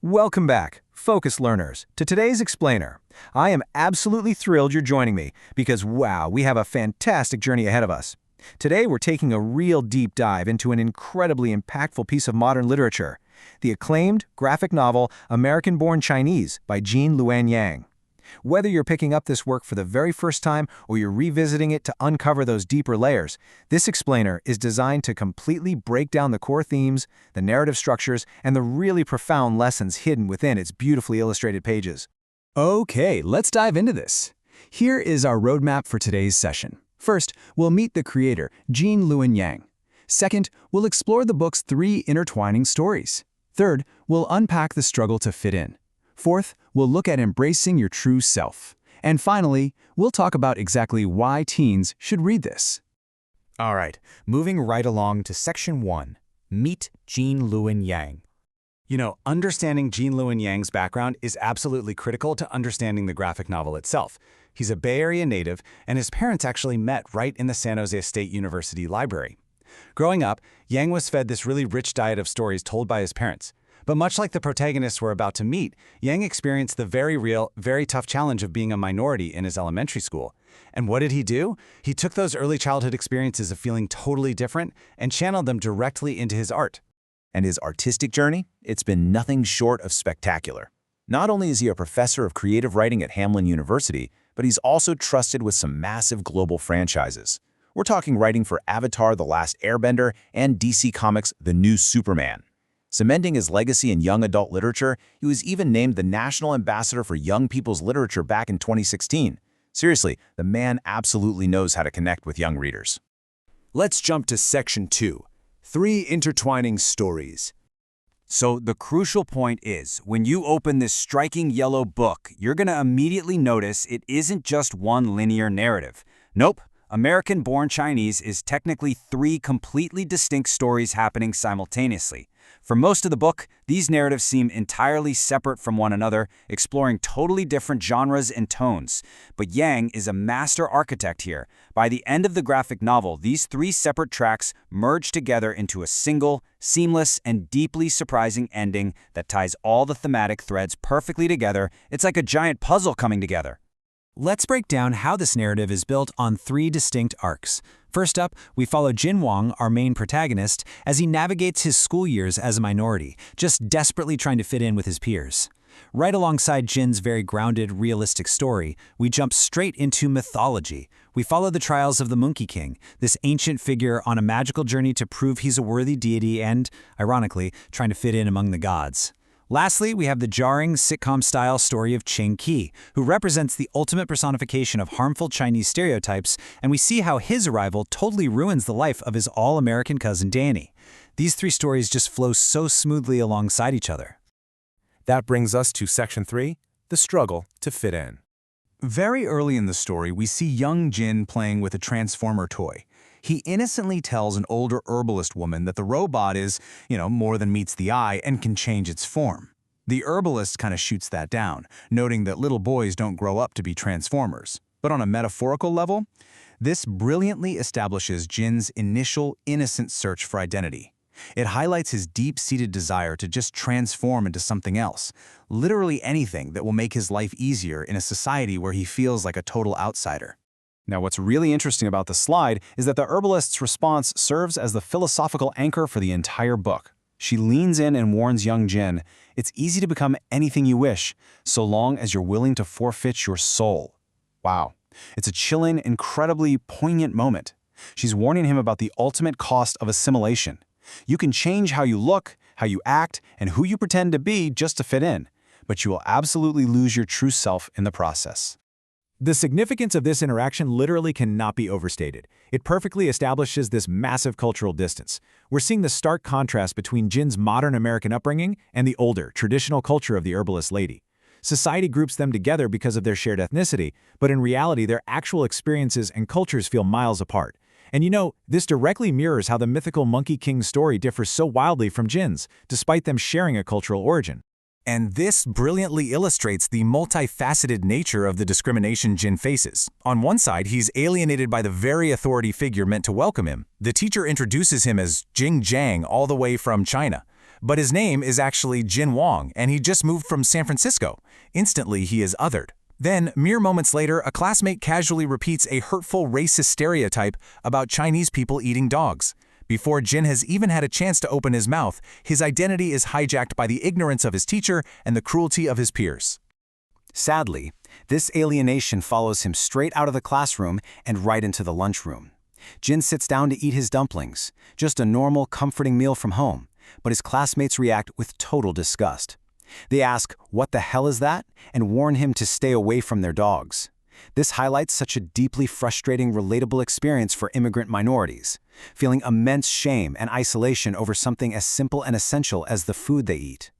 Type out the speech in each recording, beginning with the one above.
Welcome back, focused learners, to today's explainer. I am absolutely thrilled you're joining me because, wow, we have a fantastic journey ahead of us. Today, we're taking a real deep dive into an incredibly impactful piece of modern literature, the acclaimed graphic novel American-Born Chinese by Gene Luen Yang. Whether you're picking up this work for the very first time or you're revisiting it to uncover those deeper layers, this explainer is designed to completely break down the core themes, the narrative structures, and the really profound lessons hidden within its beautifully illustrated pages. Okay, let's dive into this. Here is our roadmap for today's session. First, we'll meet the creator, Gene Luen Yang. Second, we'll explore the book's 3 intertwining stories. Third, we'll unpack the struggle to fit in. Fourth, we'll look at embracing your true self. And finally, we'll talk about exactly why teens should read this. All right, moving right along to Section 1, Meet Gene Luen Yang. Understanding Gene Luen Yang's background is absolutely critical to understanding the graphic novel itself. He's a Bay Area native, and his parents actually met right in the San Jose State University library. Growing up, Yang was fed this really rich diet of stories told by his parents. But much like the protagonists we're about to meet, Yang experienced the very real, very tough challenge of being a minority in his elementary school. And what did he do? He took those early childhood experiences of feeling totally different and channeled them directly into his art. And his artistic journey? It's been nothing short of spectacular. Not only is he a professor of creative writing at Hamline University, but he's also trusted with some massive global franchises. We're talking writing for Avatar: The Last Airbender and DC Comics' The New Superman. Cementing his legacy in young adult literature, he was even named the National Ambassador for Young People's Literature back in 2016. Seriously, the man absolutely knows how to connect with young readers. Let's jump to Section 2, 3 intertwining stories. So the crucial point is, when you open this striking yellow book, you're going to immediately notice it isn't just one linear narrative. Nope. American-Born Chinese is technically 3 completely distinct stories happening simultaneously. For most of the book, these narratives seem entirely separate from one another, exploring totally different genres and tones. But Yang is a master architect here. By the end of the graphic novel, these 3 separate tracks merge together into a single, seamless, and deeply surprising ending that ties all the thematic threads perfectly together. It's like a giant puzzle coming together. Let's break down how this narrative is built on 3 distinct arcs. First up, we follow Jin Wang, our main protagonist, as he navigates his school years as a minority, just desperately trying to fit in with his peers. Right alongside Jin's very grounded, realistic story, we jump straight into mythology. We follow the trials of the Monkey King, this ancient figure on a magical journey to prove he's a worthy deity and, ironically, trying to fit in among the gods. Lastly, we have the jarring, sitcom-style story of Cheng Qi, who represents the ultimate personification of harmful Chinese stereotypes, and we see how his arrival totally ruins the life of his all-American cousin Danny. These 3 stories just flow so smoothly alongside each other. That brings us to Section 3, the struggle to fit in. Very early in the story, we see young Jin playing with a transformer toy. He innocently tells an older herbalist woman that the robot is, more than meets the eye and can change its form. The herbalist kind of shoots that down, noting that little boys don't grow up to be transformers. But on a metaphorical level, this brilliantly establishes Jin's initial innocent search for identity. It highlights his deep-seated desire to just transform into something else, literally anything that will make his life easier in a society where he feels like a total outsider. Now, what's really interesting about the slide is that the herbalist's response serves as the philosophical anchor for the entire book. She leans in and warns young Jin, it's easy to become anything you wish, so long as you're willing to forfeit your soul. Wow. It's a chilling, incredibly poignant moment. She's warning him about the ultimate cost of assimilation. You can change how you look, how you act, and who you pretend to be just to fit in, but you will absolutely lose your true self in the process. The significance of this interaction literally cannot be overstated. It perfectly establishes this massive cultural distance. We're seeing the stark contrast between Jin's modern American upbringing and the older, traditional culture of the herbalist lady. Society groups them together because of their shared ethnicity, but in reality, their actual experiences and cultures feel miles apart. And this directly mirrors how the mythical Monkey King story differs so wildly from Jin's, despite them sharing a cultural origin. And this brilliantly illustrates the multifaceted nature of the discrimination Jin faces. On one side, he's alienated by the very authority figure meant to welcome him. The teacher introduces him as Jing Jiang all the way from China. But his name is actually Gene Wang, and he just moved from San Francisco. Instantly, he is othered. Then, mere moments later, a classmate casually repeats a hurtful racist stereotype about Chinese people eating dogs. Before Gene has even had a chance to open his mouth, his identity is hijacked by the ignorance of his teacher and the cruelty of his peers. Sadly, this alienation follows him straight out of the classroom and right into the lunchroom. Gene sits down to eat his dumplings, just a normal, comforting meal from home, but his classmates react with total disgust. They ask, "What the hell is that?" and warn him to stay away from their dogs. This highlights such a deeply frustrating, relatable experience for immigrant minorities, feeling immense shame and isolation over something as simple and essential as the food they eat.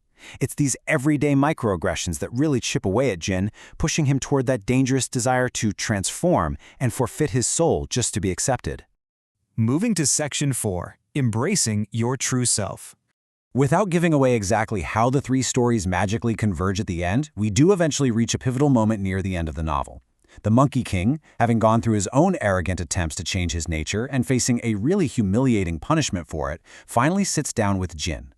It's these everyday microaggressions that really chip away at Gene, pushing him toward that dangerous desire to transform and forfeit his soul just to be accepted. Moving to Section 4, Embracing Your True Self. Without giving away exactly how the three stories magically converge at the end, we do eventually reach a pivotal moment near the end of the novel. The Monkey King, having gone through his own arrogant attempts to change his nature and facing a really humiliating punishment for it, finally sits down with Gene.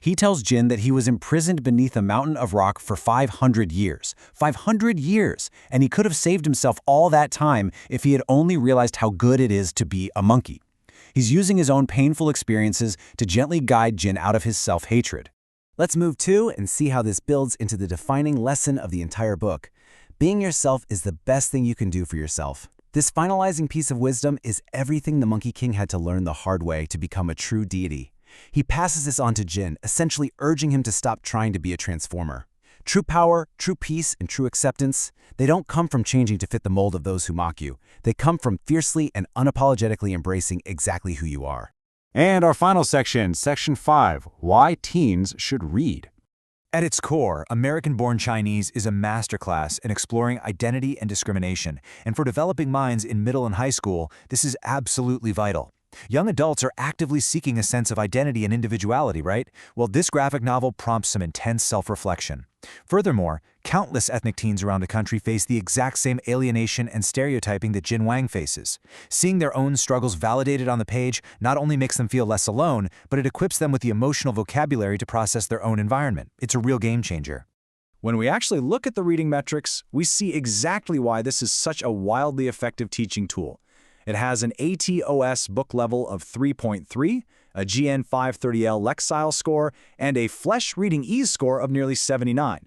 He tells Gene that he was imprisoned beneath a mountain of rock for 500 years. 500 years! And he could have saved himself all that time if he had only realized how good it is to be a monkey. He's using his own painful experiences to gently guide Gene out of his self-hatred. Let's move to and see how this builds into the defining lesson of the entire book. Being yourself is the best thing you can do for yourself. This finalizing piece of wisdom is everything the Monkey King had to learn the hard way to become a true deity. He passes this on to Gene, essentially urging him to stop trying to be a transformer. True power, true peace, and true acceptance, they don't come from changing to fit the mold of those who mock you. They come from fiercely and unapologetically embracing exactly who you are. And our final section, Section 5, Why Teens Should Read. At its core, American-born Chinese is a masterclass in exploring identity and discrimination, and for developing minds in middle and high school, this is absolutely vital. Young adults are actively seeking a sense of identity and individuality, right? Well, this graphic novel prompts some intense self-reflection. Furthermore, countless ethnic teens around the country face the exact same alienation and stereotyping that Gene Wang faces. Seeing their own struggles validated on the page not only makes them feel less alone, but it equips them with the emotional vocabulary to process their own environment. It's a real game changer. When we actually look at the reading metrics, we see exactly why this is such a wildly effective teaching tool. It has an ATOS book level of 3.3, a GN 530L Lexile score, and a Flesch Reading Ease score of nearly 79.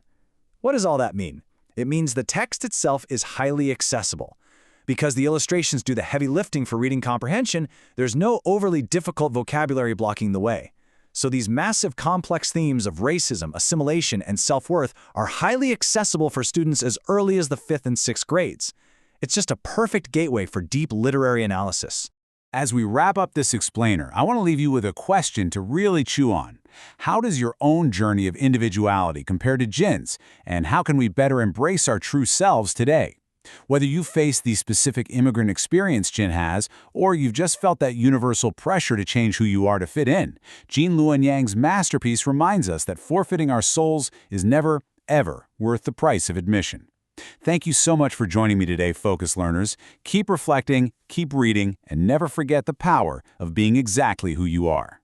What does all that mean? It means the text itself is highly accessible. Because the illustrations do the heavy lifting for reading comprehension, there's no overly difficult vocabulary blocking the way. So these massive complex themes of racism, assimilation, and self-worth are highly accessible for students as early as the 5th and 6th grades. It's just a perfect gateway for deep literary analysis. As we wrap up this explainer, I want to leave you with a question to really chew on. How does your own journey of individuality compare to Gene's, and how can we better embrace our true selves today? Whether you face the specific immigrant experience Gene has, or you've just felt that universal pressure to change who you are to fit in, Gene Luen Yang's masterpiece reminds us that forfeiting our souls is never, ever worth the price of admission. Thank you so much for joining me today, Focus Learners. Keep reflecting, keep reading, and never forget the power of being exactly who you are.